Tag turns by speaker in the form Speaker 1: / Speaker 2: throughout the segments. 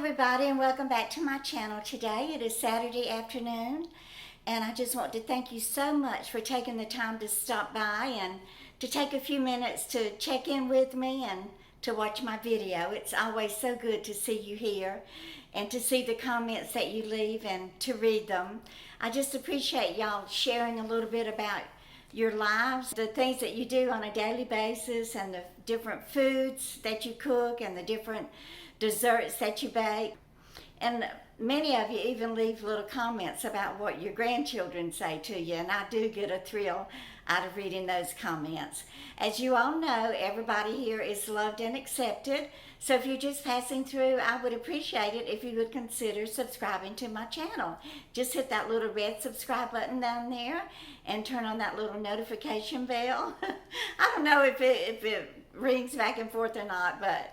Speaker 1: everybody, and welcome back to my channel. Today it is Saturday afternoon, and I just want to thank you so much for taking the time to stop by and to take a few minutes to check in with me and to watch my video. It's always so good to see you here and to see the comments that you leave and to read them. I just appreciate y'all sharing a little bit about your lives, the things that you do on a daily basis, and the different foods that you cook and the different desserts that you bake. And many of you even leave little comments about what your grandchildren say to you, and I do get a thrill out of reading those comments. As you all know, everybody here is loved and accepted, so if you're just passing through, I would appreciate it if you would consider subscribing to my channel. Just hit that little red subscribe button down there and turn on that little notification bell. I don't know if it rings back and forth or not, but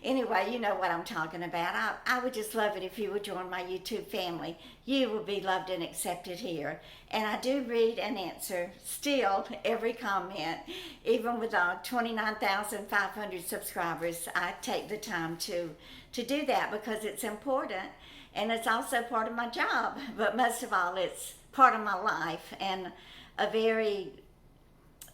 Speaker 1: anyway, you know what I'm talking about. I would just love it if you would join my YouTube family. You will be loved and accepted here. And I do read and answer still every comment. Even with 29,500 subscribers, I take the time to do that because it's important, and it's also part of my job. But most of all, it's part of my life, and a very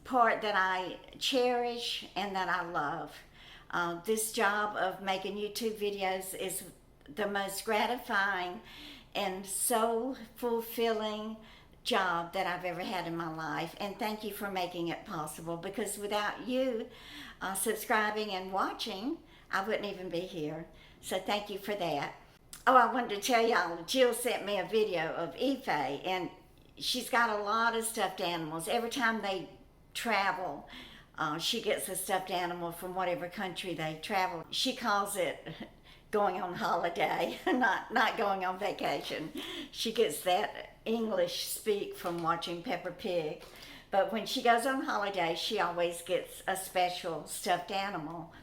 Speaker 1: part that I cherish and that I love. This job of making YouTube videos is the most gratifying and so fulfilling job that I've ever had in my life, and thank you for making it possible, because without you subscribing and watching, I wouldn't even be here. So thank you for that. Oh, I wanted to tell y'all, Jill sent me a video of Ife, and she's got a lot of stuffed animals. Every time they travel, she gets a stuffed animal from whatever country they travel. She calls it going on holiday, not going on vacation. She gets that English speak from watching Peppa Pig. But when she goes on holiday, she always gets a special stuffed animal.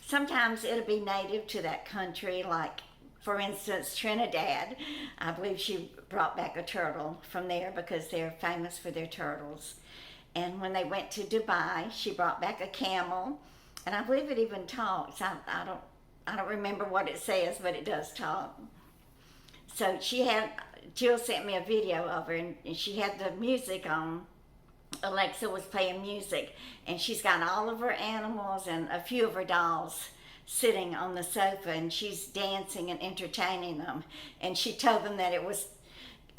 Speaker 1: Sometimes it'll be native to that country, like for instance Trinidad. I believe she brought back a turtle from there because they're famous for their turtles. And when they went to Dubai, she brought back a camel, and I believe it even talks. I don't remember what it says, but it does talk. So Jill sent me a video of her, and she had the music on. Alexa was playing music, and she's got all of her animals and a few of her dolls sitting on the sofa, and she's dancing and entertaining them. And she told them that it was,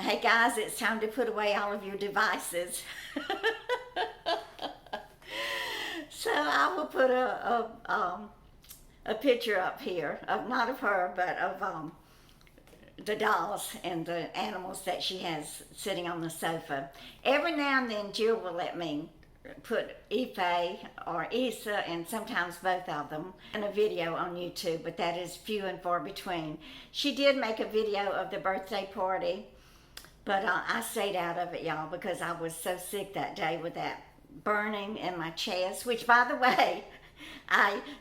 Speaker 1: hey guys, it's time to put away all of your devices. So I will put a picture up here of, not of her, but of the dolls and the animals that she has sitting on the sofa. Every now and then Jill will let me put Ife or Isa, and sometimes both of them, in a video on YouTube, but that is few and far between. She did make a video of the birthday party, but I stayed out of it, y'all, because I was so sick that day with that burning in my chest, which, by the way,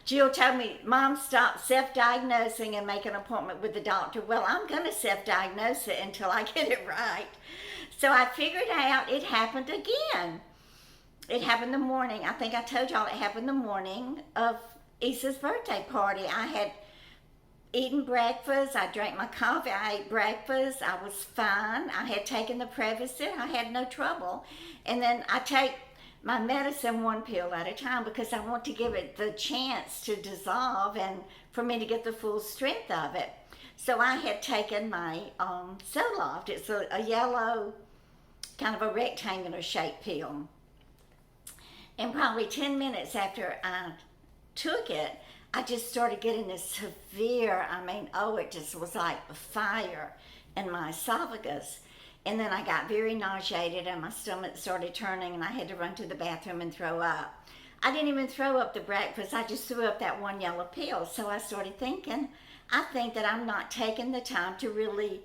Speaker 1: Jill told me, Mom, stop self-diagnosing and make an appointment with the doctor. Well, I'm going to self-diagnose it until I get it right. So I figured out it happened again. It happened the morning. I think I told y'all it happened the morning of Isa's birthday party. I had eaten breakfast. I drank my coffee. I ate breakfast. I was fine. I had taken the Prevacid. I had no trouble. And then I take my medicine one pill at a time because I want to give it the chance to dissolve and for me to get the full strength of it. So I had taken my Zoloft. It's a yellow, kind of a rectangular shaped pill. And probably 10 minutes after I took it, I just started getting this severe, it just was like fire in my esophagus. And then I got very nauseated and my stomach started turning and I had to run to the bathroom and throw up. I didn't even throw up the breakfast, I just threw up that one yellow pill. So I started thinking, I think that I'm not taking the time to really,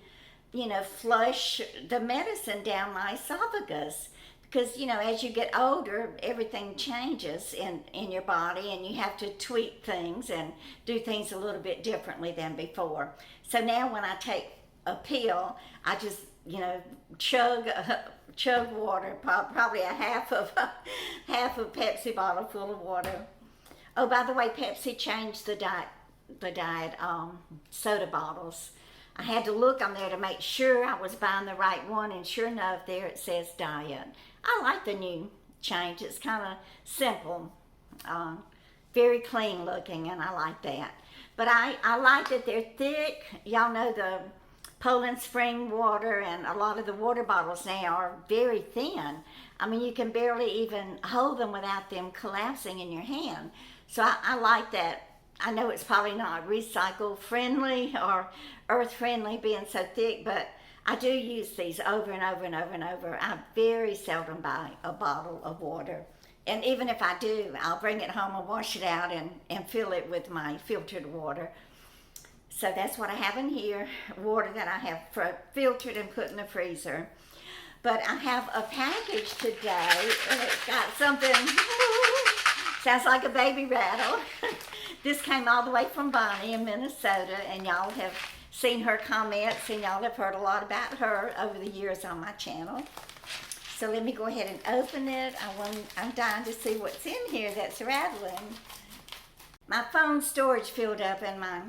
Speaker 1: flush the medicine down my esophagus. Because, as you get older, everything changes in your body, and you have to tweak things and do things a little bit differently than before. So now when I take a pill, I just chug water, probably a half of Pepsi bottle full of water. Oh, by the way, Pepsi changed the Diet the diet soda bottles. I had to look on there to make sure I was buying the right one, and sure enough, there it says diet. I like the new change. It's kind of simple, very clean looking, and I like that. But I like that they're thick. Y'all know the Poland Spring water and a lot of the water bottles now are very thin. I mean, you can barely even hold them without them collapsing in your hand. So I like that. I know it's probably not recycle friendly or earth friendly being so thick, but I do use these over and over and over and over. I very seldom buy a bottle of water. And even if I do, I'll bring it home and wash it out and fill it with my filtered water. So that's what I have in here, water that I have filtered and put in the freezer. But I have a package today, and it's got something, sounds like a baby rattle. This came all the way from Bonnie in Minnesota, and y'all have seen her comments, and y'all have heard a lot about her over the years on my channel. So let me go ahead and open it. I'm dying to see what's in here that's rattling. My phone storage filled up and my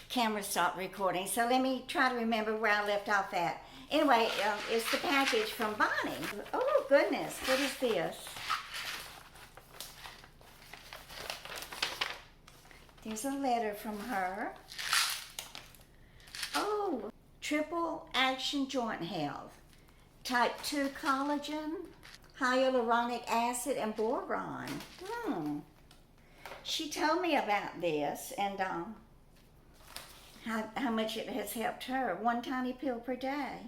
Speaker 1: camera stopped recording. So let me try to remember where I left off at. Anyway, it's the package from Bonnie. Oh goodness, what is this? There's a letter from her. Oh, triple action joint health. Type 2 collagen, hyaluronic acid, and boron. She told me about this and how much it has helped her. 1 tiny pill per day.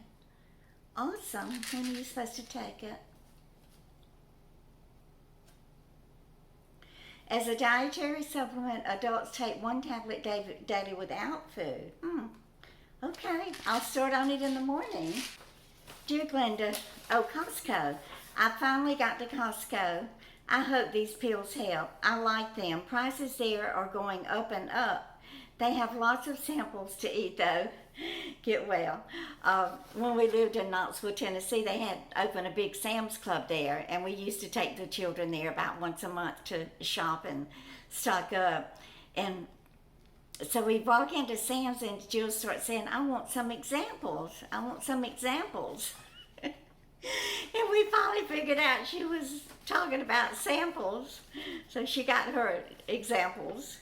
Speaker 1: Awesome. When are you supposed to take it? As a dietary supplement, adults take 1 tablet daily without food. Okay, I'll start on it in the morning. Dear Glenda, Costco. I finally got to Costco. I hope these pills help. I like them. Prices there are going up and up. They have lots of samples to eat though. Get well. When we lived in Knoxville, Tennessee, they had opened a big Sam's Club there, and we used to take the children there about once a month to shop and stock up. And so we walk into Sam's and Jill starts saying, I want some examples. I want some examples. And we finally figured out she was talking about samples. So she got her examples.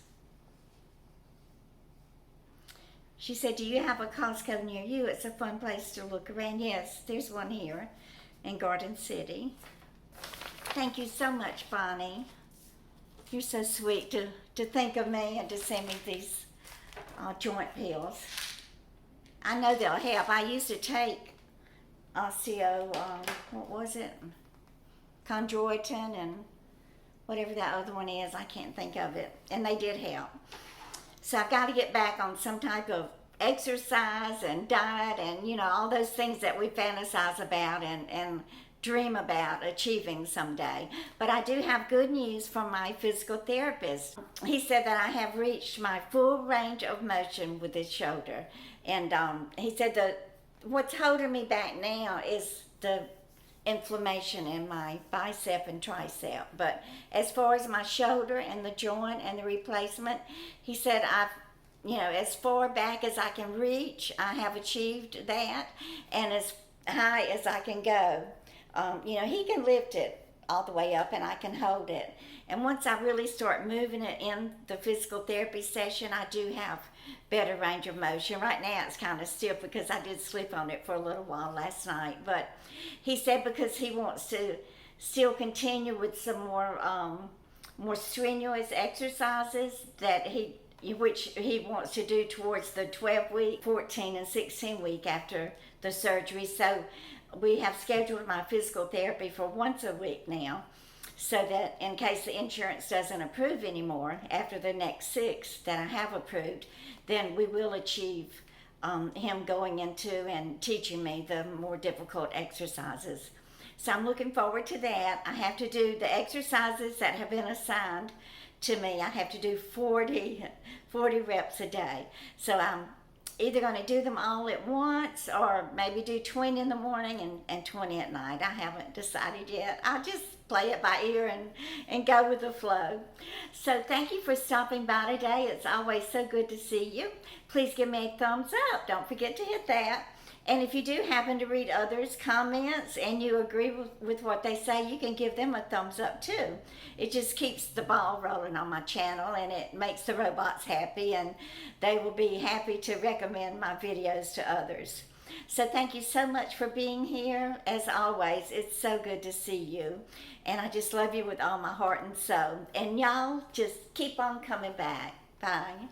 Speaker 1: She said, do you have a Costco near you? It's a fun place to look around. Yes, there's one here in Garden City. Thank you so much, Bonnie. You're so sweet to think of me and to send me these joint pills. I know they'll help. I used to take what was it? Chondroitin and whatever that other one is. I can't think of it. And they did help. So I've got to get back on some type of exercise and diet and, you know, all those things that we fantasize about and dream about achieving someday. But I do have good news from my physical therapist. He said that I have reached my full range of motion with this shoulder. And he said that what's holding me back now is the inflammation in my bicep and tricep. But as far as my shoulder and the joint and the replacement, he said as far back as I can reach, I have achieved that, and as high as I can go. He can lift it all the way up and I can hold it. And once I really start moving it in the physical therapy session, I do have better range of motion. Right now it's kind of stiff because I did sleep on it for a little while last night. But he said because he wants to still continue with some more strenuous exercises which he wants to do towards the 12-week, 14 and 16-week after the surgery. So we have scheduled my physical therapy for once a week now, so that in case the insurance doesn't approve anymore after the next 6 that I have approved, then we will achieve him going into and teaching me the more difficult exercises. So I'm looking forward to that. I have to do the exercises that have been assigned to me. I have to do 40 reps a day. So I'm either going to do them all at once or maybe do 20 in the morning and 20 at night. I haven't decided yet. I'll just play it by ear and go with the flow. So thank you for stopping by today. It's always so good to see you. Please give me a thumbs up. Don't forget to hit that. And if you do happen to read others' comments and you agree with what they say, you can give them a thumbs up too. It just keeps the ball rolling on my channel, and it makes the robots happy, and they will be happy to recommend my videos to others. So thank you so much for being here. As always, it's so good to see you. And I just love you with all my heart and soul. And y'all just keep on coming back. Bye.